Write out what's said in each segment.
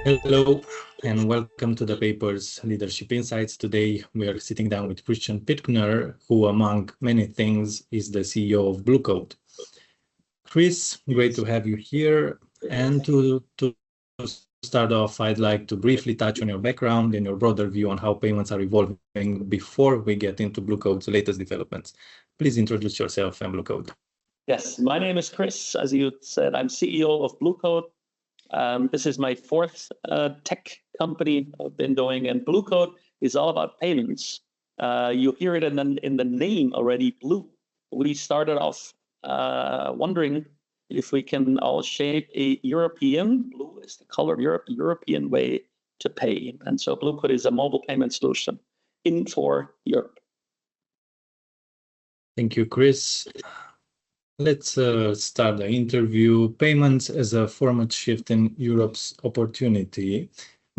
Hello and welcome to the Paypers Leadership Insights. Today we are sitting down with Christian Pirkner, who among many things is the CEO of Bluecode. Chris, great to have you here. And to start off, I'd like to briefly touch on your background and your broader view on how payments are evolving before we get into Bluecode's latest developments. Please introduce yourself and Bluecode. Yes, my name is Chris. As you said, I'm CEO of Bluecode. This is my fourth tech company I've been doing, and Bluecode is all about payments. You hear it in the name already, Blue. We started off wondering if we can all shape a European, blue is the color of Europe, European way to pay. And so Bluecode is a mobile payment solution for Europe. Thank you, Chris. Let's start the interview. Payments as a format shift in Europe's opportunity.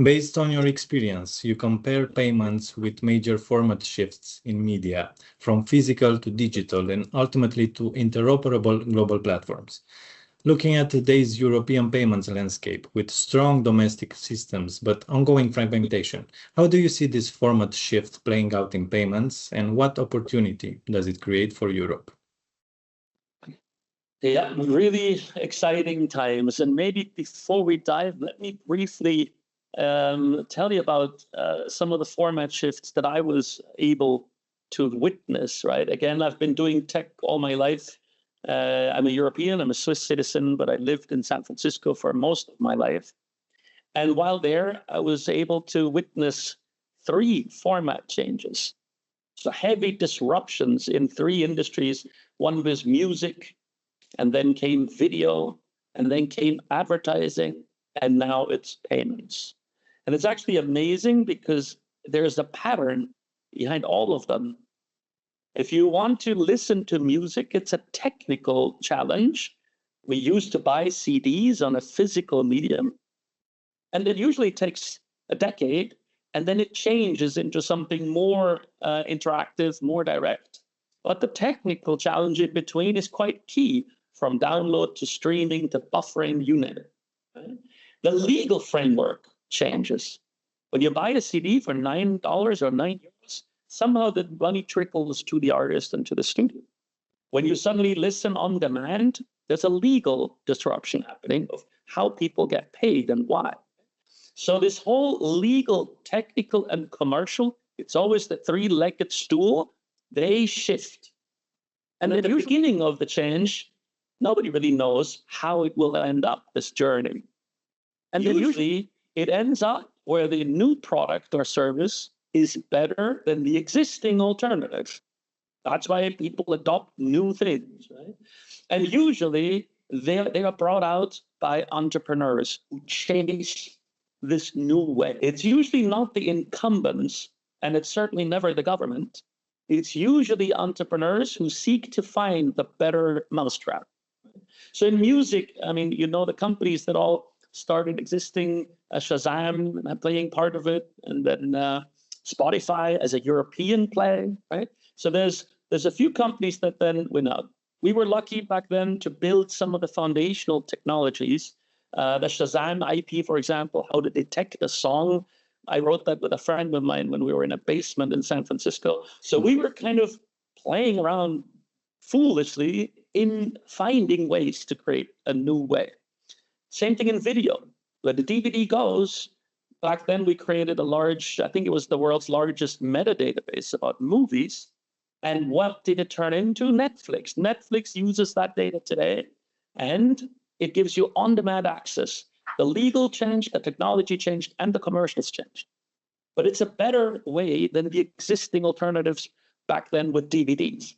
Based on your experience, you compare payments with major format shifts in media, from physical to digital, and ultimately to interoperable global platforms. Looking at today's European payments landscape with strong domestic systems but ongoing fragmentation, how do you see this format shift playing out in payments, and what opportunity does it create for Europe? Yeah, really exciting times. And maybe before we dive, let me briefly tell you about some of the format shifts that I was able to witness, right? Again, I've been doing tech all my life. I'm a European, I'm a Swiss citizen, but I lived in San Francisco for most of my life. And while there, I was able to witness 3 format changes. So heavy disruptions in 3 industries. One was music, and then came video, and then came advertising, and now it's payments. And it's actually amazing because there's a pattern behind all of them. If you want to listen to music, it's a technical challenge. We used to buy CDs on a physical medium, and it usually takes a decade, and then it changes into something more interactive, more direct. But the technical challenge in between is quite key, from download to streaming to buffering, you name it. Right? The legal framework changes. When you buy a CD for $9 or €9, somehow the money trickles to the artist and to the studio. When you suddenly listen on demand, there's a legal disruption happening of how people get paid and why. So this whole legal, technical, and commercial, it's always the 3-legged stool, they shift. And at the beginning of the change, nobody really knows how it will end up, this journey. And then usually it ends up where the new product or service is better than the existing alternative. That's why people adopt new things, right? And usually they are brought out by entrepreneurs who change this new way. It's usually not the incumbents, and it's certainly never the government. It's usually entrepreneurs who seek to find the better mousetrap. So in music, I mean, you know, the companies that all started existing, Shazam playing part of it, and then Spotify as a European play, right? So there's a few companies that then went out. We were lucky back then to build some of the foundational technologies. The Shazam IP, for example, how to detect a song. I wrote that with a friend of mine when we were in a basement in San Francisco. So we were kind of playing around foolishly in finding ways to create a new way. Same thing in video. Where the DVD goes, back then we created a large, I think it was the world's largest metadatabase about movies. And what did it turn into? Netflix. Netflix uses that data today, and it gives you on-demand access. The legal changed, the technology changed, and the commercials changed. But it's a better way than the existing alternatives back then with DVDs.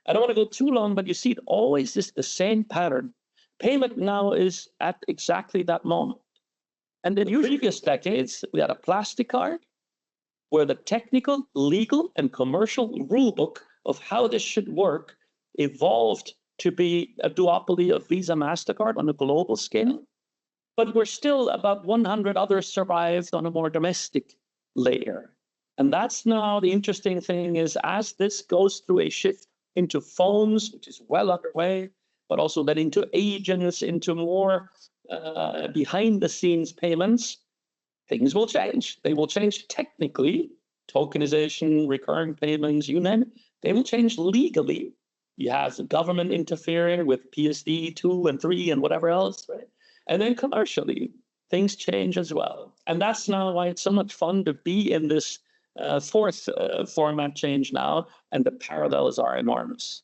I don't want to go too long, but you see it always is the same pattern. Payment now is at exactly that moment. And in previous decades, we had a plastic card where the technical, legal, and commercial rulebook of how this should work evolved to be a duopoly of Visa, MasterCard on a global scale. But we're still about 100 others survived on a more domestic layer. And that's now the interesting thing is as this goes through a shift into phones, which is well underway, but also then into agents, into more behind the scenes payments, things will change. They will change technically, tokenization, recurring payments, you name it. They will change legally. You have the government interfering with PSD 2 and 3 and whatever else, right? And then commercially, things change as well. And that's now why it's so much fun to be in this fourth format change now, and the parallels are enormous.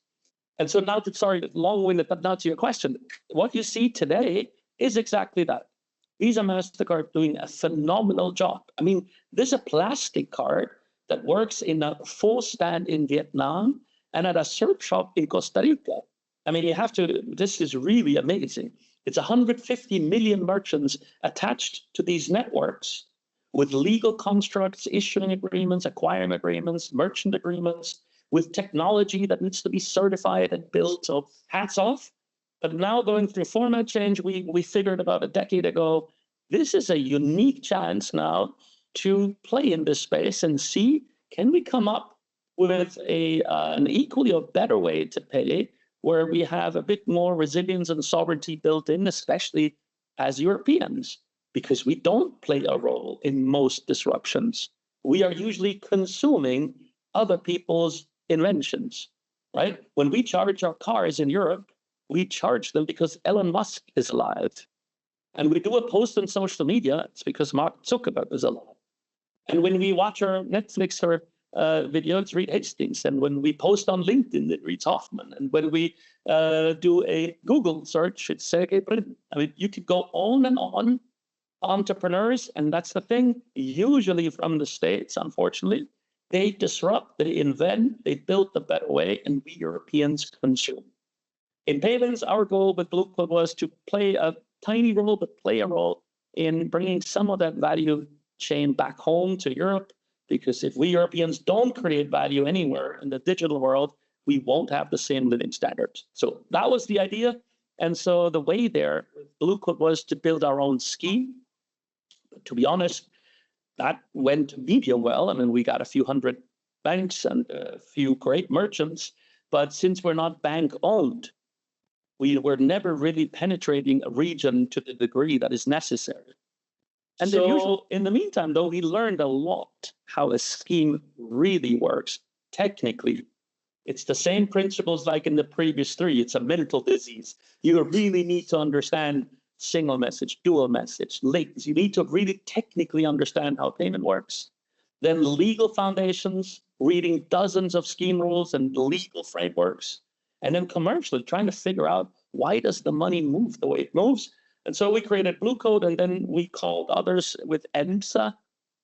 And so now, sorry, long-winded, but now to your question, what you see today is exactly that. Visa, MasterCard doing a phenomenal job. I mean, there's a plastic card that works in a full stand in Vietnam and at a surf shop in Costa Rica. I mean, you have to, this is really amazing. It's 150 million merchants attached to these networks with legal constructs, issuing agreements, acquiring agreements, merchant agreements, with technology that needs to be certified and built. So hats off. But now going through format change, we figured about a decade ago, this is a unique chance now to play in this space and see, can we come up with an equally or better way to pay where we have a bit more resilience and sovereignty built in, especially as Europeans, because we don't play a role in most disruptions. We are usually consuming other people's inventions, right? When we charge our cars in Europe, we charge them because Elon Musk is alive. And we do a post on social media, it's because Mark Zuckerberg is alive. And when we watch our Netflix or video, it's Reed Hastings. And when we post on LinkedIn, it reads Hoffman. And when we do a Google search, it's Sergey Brin. I mean, you could go on and on. Entrepreneurs, and that's the thing, usually from the States, unfortunately, they disrupt, they invent, they build a better way, and we Europeans consume. In payments, our goal with Bluecode was to play a tiny role, but play a role in bringing some of that value chain back home to Europe, because if we Europeans don't create value anywhere in the digital world, we won't have the same living standards. So that was the idea. And so the way there with Bluecode was to build our own scheme. But to be honest, that went medium well. I mean, we got a few hundred banks and a few great merchants. But since we're not bank owned, we were never really penetrating a region to the degree that is necessary. And so, in the meantime, though, we learned a lot how a scheme really works technically. It's the same principles like in the previous three. It's a mental disease. You really need to understand single message, dual message, links. You need to really technically understand how payment works. Then legal foundations, reading dozens of scheme rules and legal frameworks. And then commercially, trying to figure out, why does the money move the way it moves? And so we created Bluecode, and then we called others with EMSA,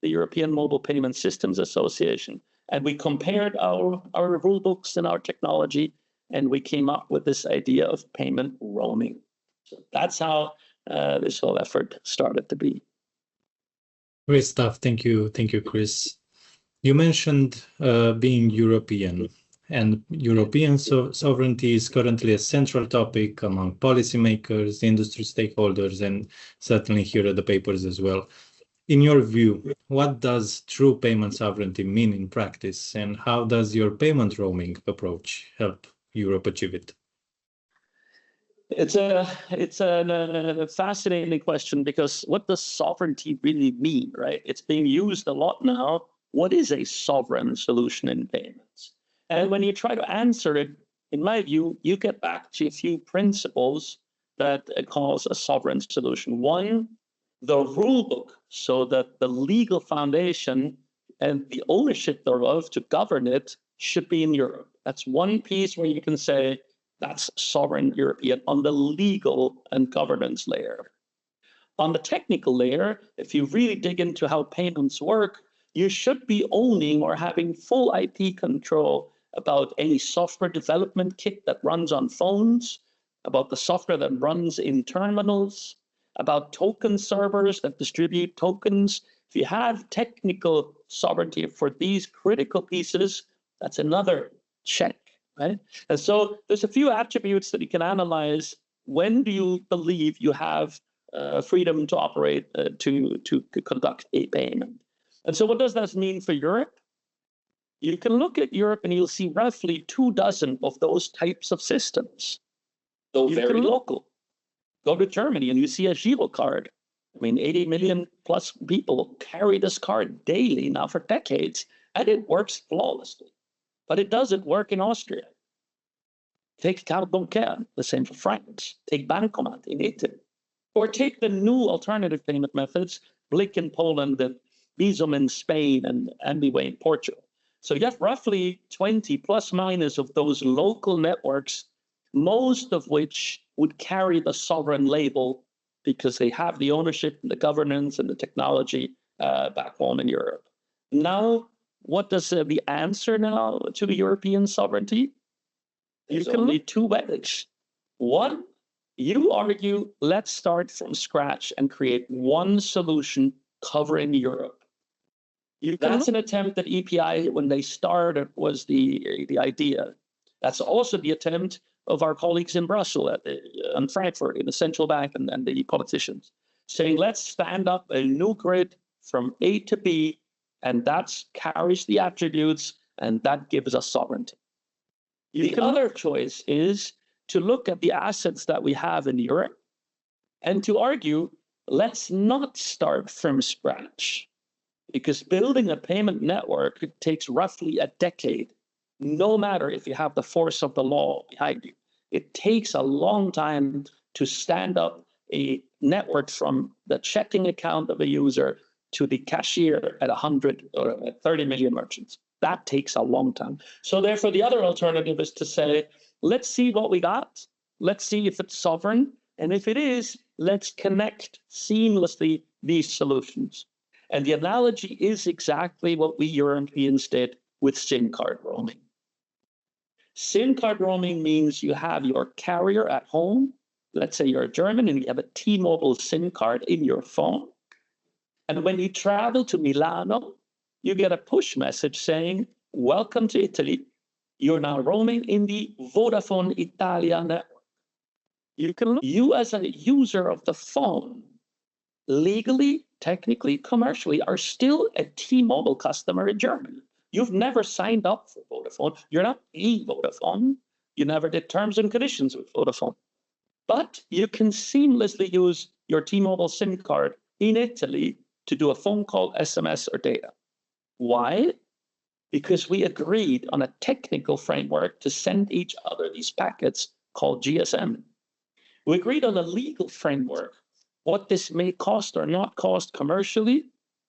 the European Mobile Payment Systems Association. And we compared our rule books and our technology, and we came up with this idea of payment roaming. So that's how this whole effort started to be. Great stuff. Thank you, Chris. You mentioned being European, and European sovereignty is currently a central topic among policymakers, industry stakeholders, and certainly here at the Paypers as well. In your view, what does true payment sovereignty mean in practice, and how does your payment roaming approach help Europe achieve it? It's a fascinating question, because what does sovereignty really mean, right? It's being used a lot now. What is a sovereign solution in payments? And when you try to answer it, in my view, you get back to a few principles that cause a sovereign solution. One, the rule book, so that the legal foundation and the ownership thereof to govern it should be in Europe. That's one piece where you can say that's sovereign European on the legal and governance layer. On the technical layer, if you really dig into how payments work, you should be owning or having full IP control about any software development kit that runs on phones, about the software that runs in terminals, about token servers that distribute tokens. If you have technical sovereignty for these critical pieces, that's another check, right? And so there's a few attributes that you can analyze. When do you believe you have freedom to operate, to conduct a payment? And so what does that mean for Europe? You can look at Europe and you'll see roughly 24 of those types of systems. So very local. Go to Germany and you see a Giro card. I mean, 80 million plus people carry this card daily now for decades, and it works flawlessly. But it doesn't work in Austria. Take Carte Bancaire, the same for France. Take Bancomat in Italy. Or take the new alternative payment methods, Blick in Poland, and Bizum in Spain, and Ambiway in Portugal. So you have roughly 20 plus minus of those local networks, most of which would carry the sovereign label because they have the ownership and the governance and the technology back home in Europe. Now, what does the answer now to European sovereignty? There's only two ways. One, you argue, let's start from scratch and create one solution covering Europe. That's an attempt that EPI, when they started, was the idea. That's also the attempt of our colleagues in Brussels and Frankfurt, in the central bank and the politicians, saying, let's stand up a new grid from A to B, and that carries the attributes, and that gives us sovereignty. The other choice is to look at the assets that we have in Europe and to argue, let's not start from scratch, because building a payment network takes roughly a decade, no matter if you have the force of the law behind you. It takes a long time to stand up a network from the checking account of a user to the cashier at 100 or 30 million merchants. That takes a long time. So therefore, the other alternative is to say, let's see what we got. Let's see if it's sovereign. And if it is, let's connect seamlessly these solutions. And the analogy is exactly what we Europeans did with SIM card roaming. SIM card roaming means you have your carrier at home. Let's say you're German and you have a T-Mobile SIM card in your phone. And when you travel to Milano, you get a push message saying, welcome to Italy. You're now roaming in the Vodafone Italia network. You as a user of the phone, legally, technically, commercially, are still a T-Mobile customer in Germany. You've never signed up for Vodafone. You're not a Vodafone. You never did terms and conditions with Vodafone. But you can seamlessly use your T-Mobile SIM card in Italy to do a phone call, SMS, or data. Why? Because we agreed on a technical framework to send each other these packets called GSM. We agreed on a legal framework, what this may cost or not cost commercially.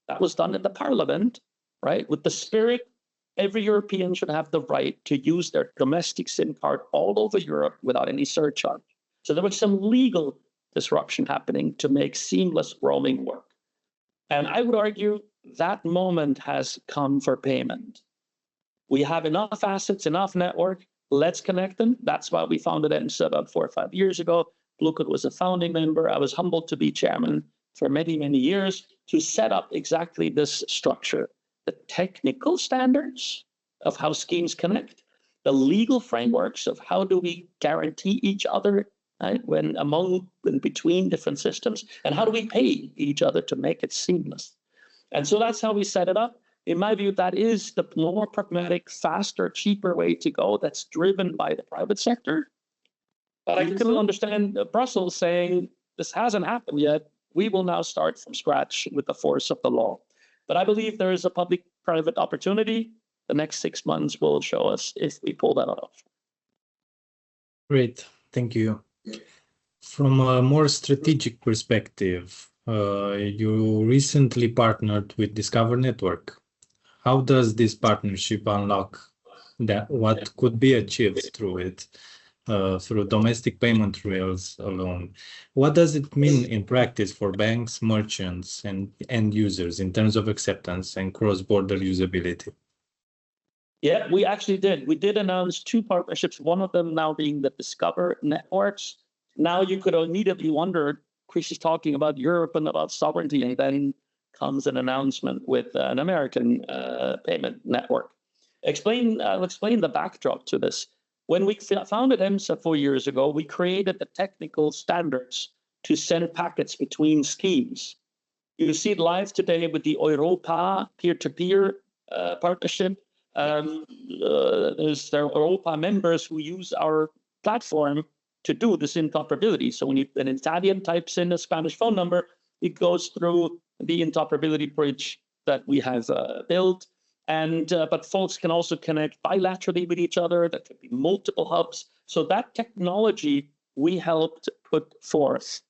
That was done in the parliament, right? With the spirit, every European should have the right to use their domestic SIM card all over Europe without any surcharge. So there was some legal disruption happening to make seamless roaming work. And I would argue that moment has come for payment. We have enough assets, enough network. Let's connect them. That's why we founded EMSA about 4 or 5 years ago. Bluecode was a founding member. I was humbled to be chairman for many, many years to set up exactly this structure. The technical standards of how schemes connect, the legal frameworks of how do we guarantee each other, right, when between different systems, and how do we pay each other to make it seamless. And so that's how we set it up. In my view, that is the more pragmatic, faster, cheaper way to go that's driven by the private sector. But I can still understand Brussels saying, this hasn't happened yet. We will now start from scratch with the force of the law. But I believe there is a public-private opportunity. The next 6 months will show us if we pull that off. Great, thank you. From a more strategic perspective, you recently partnered with Discover Network. How does this partnership unlock what could be achieved through it, through domestic payment rails alone? What does it mean in practice for banks, merchants, and end users in terms of acceptance and cross-border usability? Yeah, we actually did. We did announce 2 partnerships, one of them now being the Discover Networks. Now you could immediately wonder, Chris is talking about Europe and about sovereignty, and then comes an announcement with an American payment network. I'll explain the backdrop to this. When we founded EMSA 4 years ago, we created the technical standards to send packets between schemes. You see it live today with the Europa peer-to-peer partnership. There are Europa members who use our platform to do this interoperability. So when an Italian types in a Spanish phone number, it goes through the interoperability bridge that we have built. And but folks can also connect bilaterally with each other. There could be multiple hubs. So that technology we helped put forth.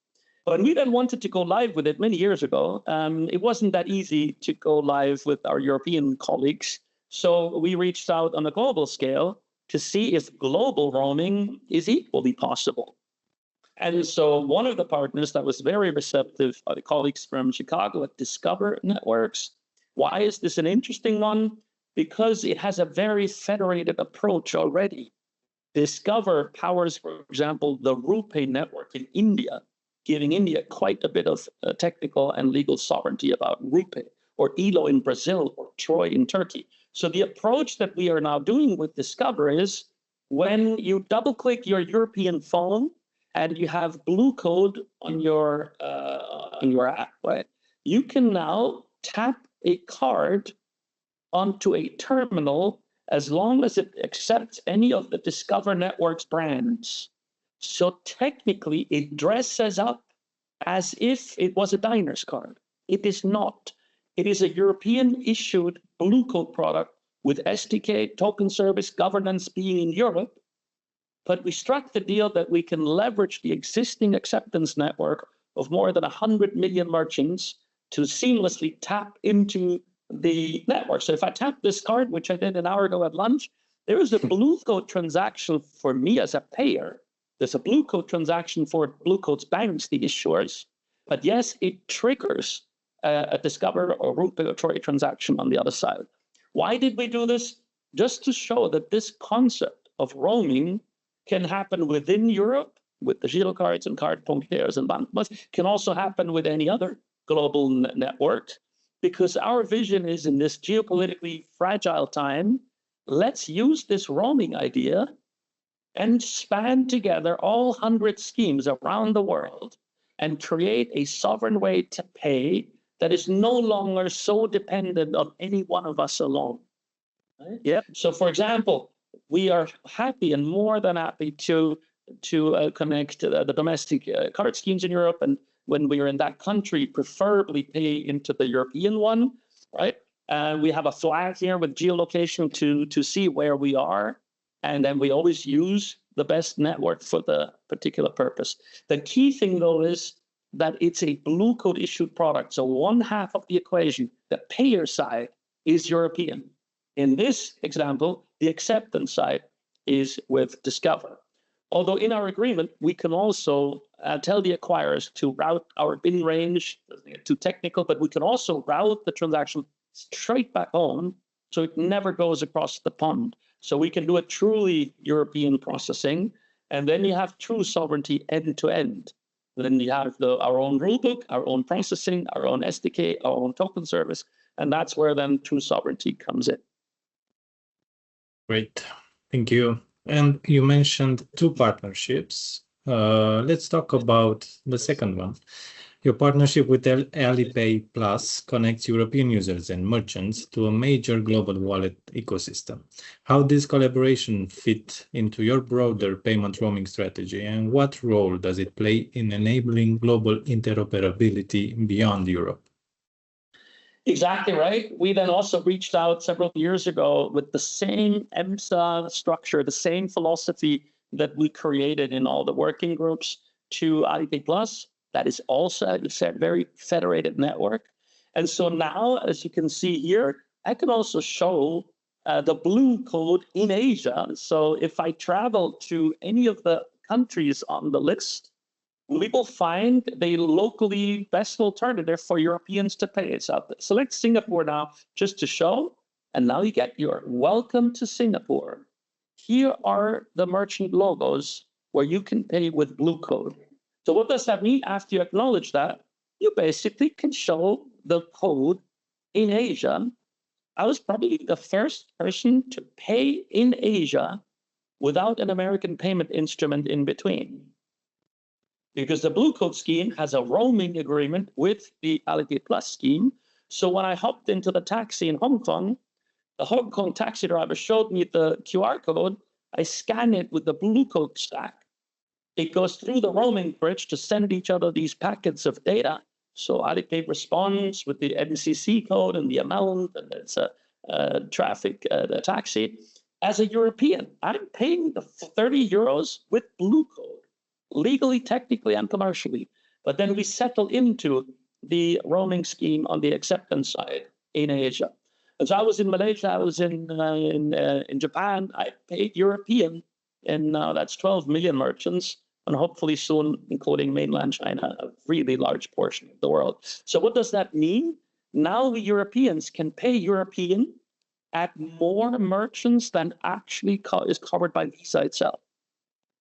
But we then wanted to go live with it many years ago. It wasn't that easy to go live with our European colleagues. So we reached out on a global scale to see if global roaming is equally possible. And so one of the partners that was very receptive are the colleagues from Chicago at Discover Networks. Why is this an interesting one? Because it has a very federated approach already. Discover powers, for example, the RuPay network in India, giving India quite a bit of technical and legal sovereignty about RuPay, or ELO in Brazil, or Troy in Turkey. So the approach that we are now doing with Discover is when you double-click your European phone and you have Bluecode on your app, right? You can now tap a card onto a terminal as long as it accepts any of the Discover Networks brands. So technically, it dresses up as if it was a diner's card. It is not. It is a European-issued Bluecode product with SDK, token service, governance being in Europe. But we struck the deal that we can leverage the existing acceptance network of more than 100 million merchants to seamlessly tap into the network. So if I tap this card, which I did an hour ago at lunch, there is a Bluecode transaction for me as a payer. There's a Bluecode transaction for Bluecode's banks, the issuers. But yes, it triggers a Discover or RuPay or Troy transaction on the other side. Why did we do this? Just to show that this concept of roaming can happen within Europe with the girocards and card ponqueros and bankmas, can also happen with any other global network, because our vision is in this geopolitically fragile time, let's use this roaming idea and span together all 100 schemes around the world and create a sovereign way to pay that is no longer so dependent on any one of us alone. Right? Yep. So for example, we are happy and more than happy to connect the domestic card schemes in Europe, and when we are in that country, preferably pay into the European one, right? We have a flag here with geolocation to see where we are, and then we always use the best network for the particular purpose. The key thing, though, is that it's a Bluecode issued product. So one half of the equation, the payer side, is European. In this example, the acceptance side is with Discover. Although in our agreement, we can also tell the acquirers to route our bin range, doesn't get too technical, but we can also route the transaction straight back home so it never goes across the pond. So we can do a truly European processing, and then you have true sovereignty end to end. Then you have our own rulebook, our own processing, our own SDK, our own token service, and that's where then true sovereignty comes in. Great, thank you. And you mentioned two partnerships. Let's talk about the second one. Your partnership with Alipay Plus connects European users and merchants to a major global wallet ecosystem. How does this collaboration fit into your broader payment roaming strategy, and what role does it play in enabling global interoperability beyond Europe? Exactly right. We then also reached out several years ago with the same EMSA structure, the same philosophy that we created in all the working groups to Alipay Plus. That is also a very federated network. And so now, as you can see here, I can also show the Bluecode in Asia. So if I travel to any of the countries on the list, we will find the locally best alternative for Europeans to pay. It's out there. Select Singapore now just to show, and now you get your welcome to Singapore. Here are the merchant logos where you can pay with Bluecode. So what does that mean? After you acknowledge that, you basically can show the code in Asia. I was probably the first person to pay in Asia without an American payment instrument in between, because the Bluecode scheme has a roaming agreement with the Alipay Plus scheme. So when I hopped into the taxi in Hong Kong, the Hong Kong taxi driver showed me the QR code. I scanned it with the Bluecode stack. it goes through the roaming bridge to send each other these packets of data. So Alipay responds with the MCC code and the amount, and it's a traffic, the taxi. As a European, I'm paying the 30 euros with Bluecode, legally, technically, and commercially. But then we settle into the roaming scheme on the acceptance side in Asia. And so I was in Malaysia, I was in Japan, I paid European, and now that's 12 million merchants, and hopefully soon, including mainland China, a really large portion of the world. So what does that mean? Now we Europeans can pay European at more merchants than actually is covered by Visa itself,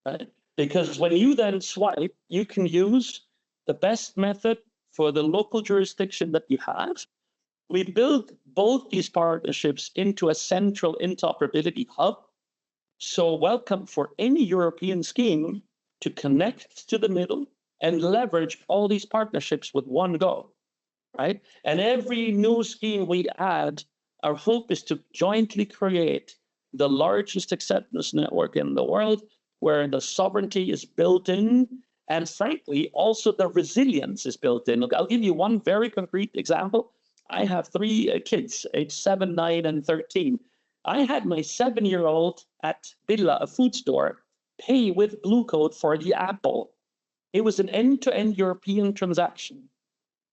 right? Because when you then swipe, you can use the best method for the local jurisdiction that you have. We built both these partnerships into a central interoperability hub. So welcome for any European scheme to connect to the middle and leverage all these partnerships with one go, right? And every new scheme we add, our hope is to jointly create the largest acceptance network in the world, where the sovereignty is built in, and frankly, also the resilience is built in. Look, I'll give you one very concrete example. I have 3 kids, aged 7, 9, and 13. I had my 7-year-old at Billa, a food store, pay with Bluecode for the apple. It was an end-to-end European transaction.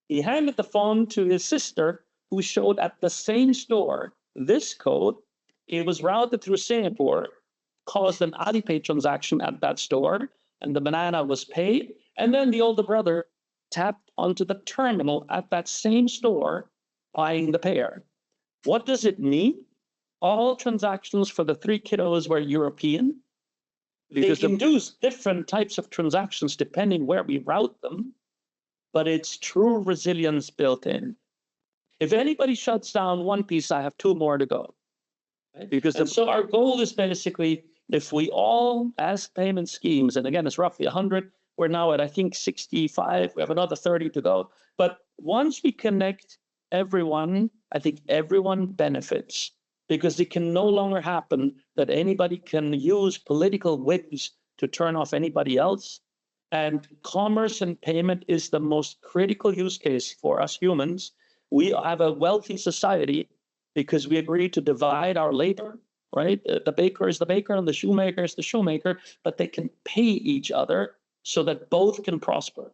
He handed the phone to his sister, who showed at the same store this code. It was routed through Singapore, caused an Alipay transaction at that store, and the banana was paid. And then the older brother tapped onto the terminal at that same store, buying the pair. What does it mean? All transactions for the 3 kiddos were European. Because they can do different types of transactions depending where we route them, but it's true resilience built in. If anybody shuts down one piece, I have 2 more to go. Right? Because so our goal is basically, if we all, as payment schemes, and again, it's roughly 100, we're now at, I think, 65, we have another 30 to go. But once we connect everyone, I think everyone benefits, because it can no longer happen that anybody can use political whims to turn off anybody else. And commerce and payment is the most critical use case for us humans. We have a wealthy society because we agreed to divide our labor, right? The baker is the baker and the shoemaker is the shoemaker, but they can pay each other so that both can prosper.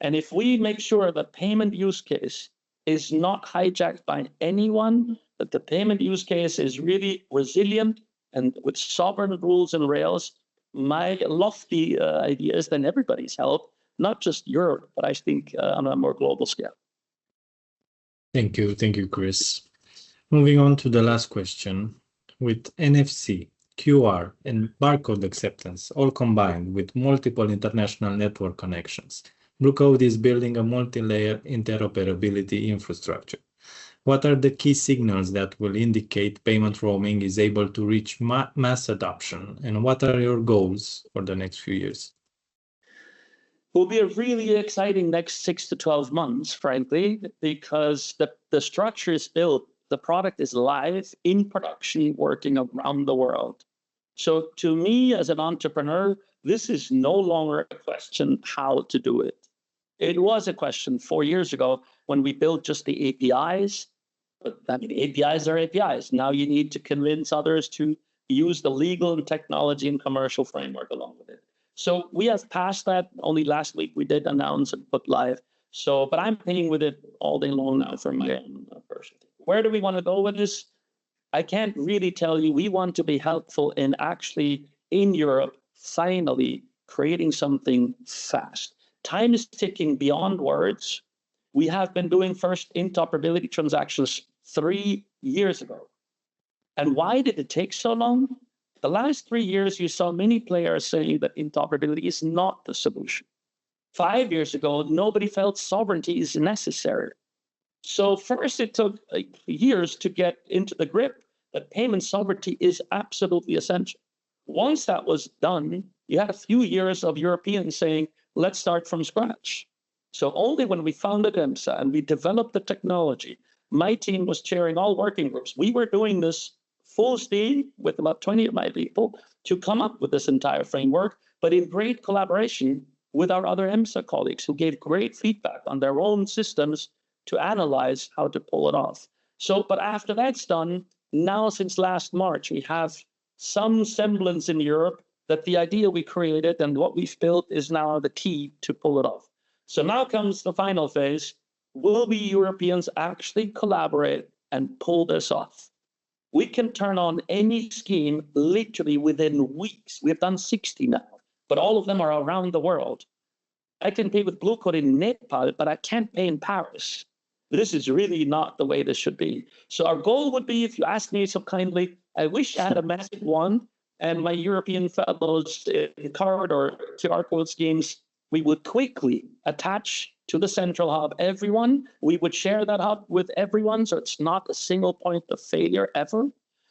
And if we make sure that payment use case is not hijacked by anyone, that the payment use case is really resilient and with sovereign rules and rails, my lofty idea is then everybody's help, not just Europe, but I think on a more global scale. Thank you, Chris. Moving on to the last question. With NFC, QR, and barcode acceptance all combined with multiple international network connections, Bluecode is building a multi-layer interoperability infrastructure. What are the key signals that will indicate payment roaming is able to reach mass adoption, and what are your goals for the next few years? It will be a really exciting next 6 to 12 months, frankly, because the structure is built, the product is live in production, working around the world. So to me as an entrepreneur, this is no longer a question how to do it. It was a question 4 years ago when we built just the APIs. But I mean, APIs are APIs. Now you need to convince others to use the legal and technology and commercial framework along with it. So we have passed that. Only last week we did announce and put live. So, but I'm playing with it all day long now for my own person. Where do we want to go with this? I can't really tell you. We want to be helpful in actually in Europe, finally creating something fast. Time is ticking beyond words. We have been doing first interoperability transactions 3 years ago. And why did it take so long? The last 3 years, you saw many players saying that interoperability is not the solution. 5 years ago, nobody felt sovereignty is necessary. So first, it took years to get into the grip that payment sovereignty is absolutely essential. Once that was done, you had a few years of Europeans saying, let's start from scratch. So only when we founded EMSA and we developed the technology, my team was chairing all working groups. We were doing this full steam with about 20 of my people to come up with this entire framework. but in great collaboration with our other EMSA colleagues who gave great feedback on their own systems to analyze how to pull it off. So, but after that's done, now since last March, we have some semblance in Europe that the idea we created and what we've built is now the key to pull it off. So now comes the final phase. Will we Europeans actually collaborate and pull this off? We can turn on any scheme literally within weeks. We have done 60 now, but all of them are around the world. I can pay with Bluecode in Nepal, but I can't pay in Paris. This is really not the way this should be. So our goal would be, if you ask me so kindly, I wish I had a magic wand and my European fellows card or QR code schemes, we would quickly attach to the central hub everyone. We would share that hub with everyone, so it's not a single point of failure ever.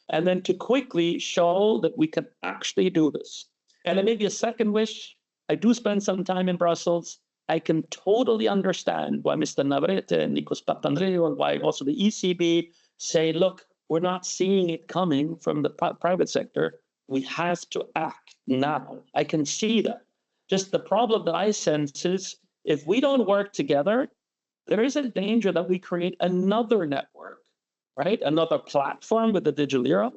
And then to quickly show that we can actually do this. And then maybe a second wish, I do spend some time in Brussels. I can totally understand why Mr. Navarrete and Nikos Papandreou and why also the ECB say, look, we're not seeing it coming from the private sector. We have to act now. I can see that. Just the problem that I sense is if we don't work together, there is a danger that we create another network, right? Another platform with the digital euro,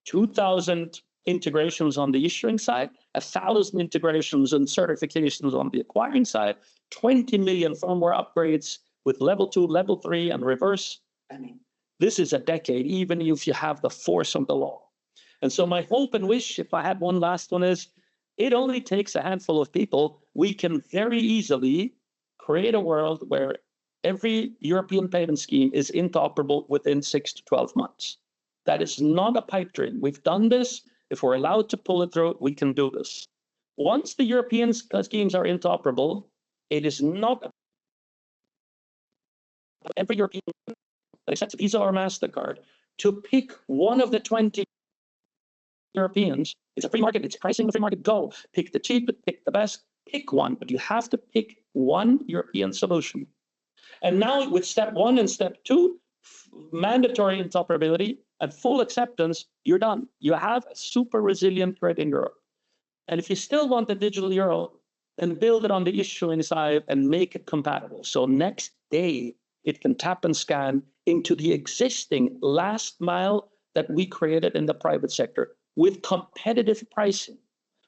2,000 integrations on the issuing side, 1,000 integrations and certifications on the acquiring side, 20 million firmware upgrades with level 2, level 3, and reverse. I mean, this is a decade, even if you have the force of the law. And so my hope and wish, if I had one last one, is it only takes a handful of people. We can very easily create a world where every European payment scheme is interoperable within 6 to 12 months. That is not a pipe dream. We've done this. If we're allowed to pull it through, we can do this. Once the European schemes are interoperable, it is not every European, except Visa or MasterCard, to pick one of the 20 Europeans. It's a free market. It's pricing the free market. Go. Pick the cheapest, pick the best, pick one. But you have to pick one European solution. And now with step 1 and step 2, mandatory interoperability and full acceptance, you're done. You have a super resilient grid in Europe. And if you still want the digital euro, then build it on the issuing side and make it compatible. So next day, it can tap and scan into the existing last mile that we created in the private sector with competitive pricing.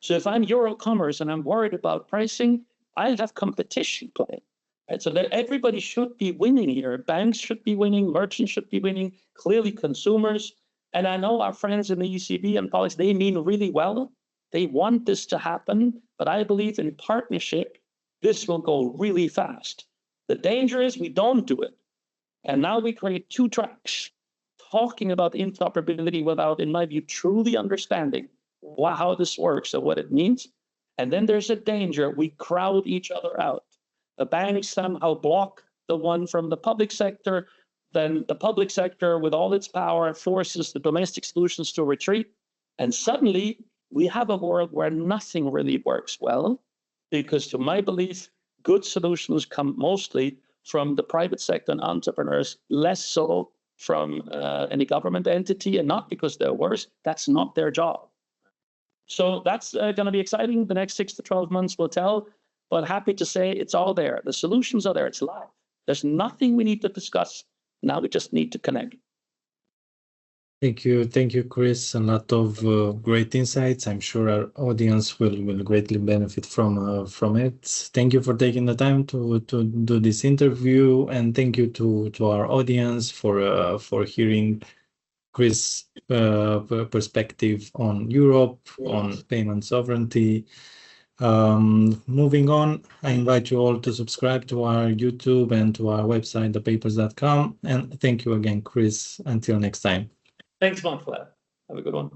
So if I'm Eurocommerce and I'm worried about pricing, I'll have competition playing. Right? So that everybody should be winning here. Banks should be winning, merchants should be winning, clearly consumers. And I know our friends in the ECB and colleagues, they mean really well. They want this to happen, but I believe in partnership, this will go really fast. The danger is we don't do it. And now we create 2 tracks talking about interoperability without, in my view, truly understanding how this works and what it means. And then there's a danger we crowd each other out. The banks somehow block the one from the public sector, then the public sector with all its power forces the domestic solutions to retreat. And suddenly we have a world where nothing really works well, because to my belief, good solutions come mostly from the private sector and entrepreneurs, less so from any government entity, and not because they're worse, that's not their job. So that's going to be exciting. The next 6 to 12 months will tell, but happy to say it's all there. The solutions are there, it's live. There's nothing we need to discuss. Now we just need to connect. Thank you, Chris. A lot of great insights. I'm sure our audience will greatly benefit from it. Thank you for taking the time to do this interview, and thank you to our audience for hearing Chris' perspective on Europe, on payment sovereignty. Moving on, I invite you all to subscribe to our YouTube and to our website, thepaypers.com. And thank you again, Chris. Until next time. Thanks, Montflair. Have a good one.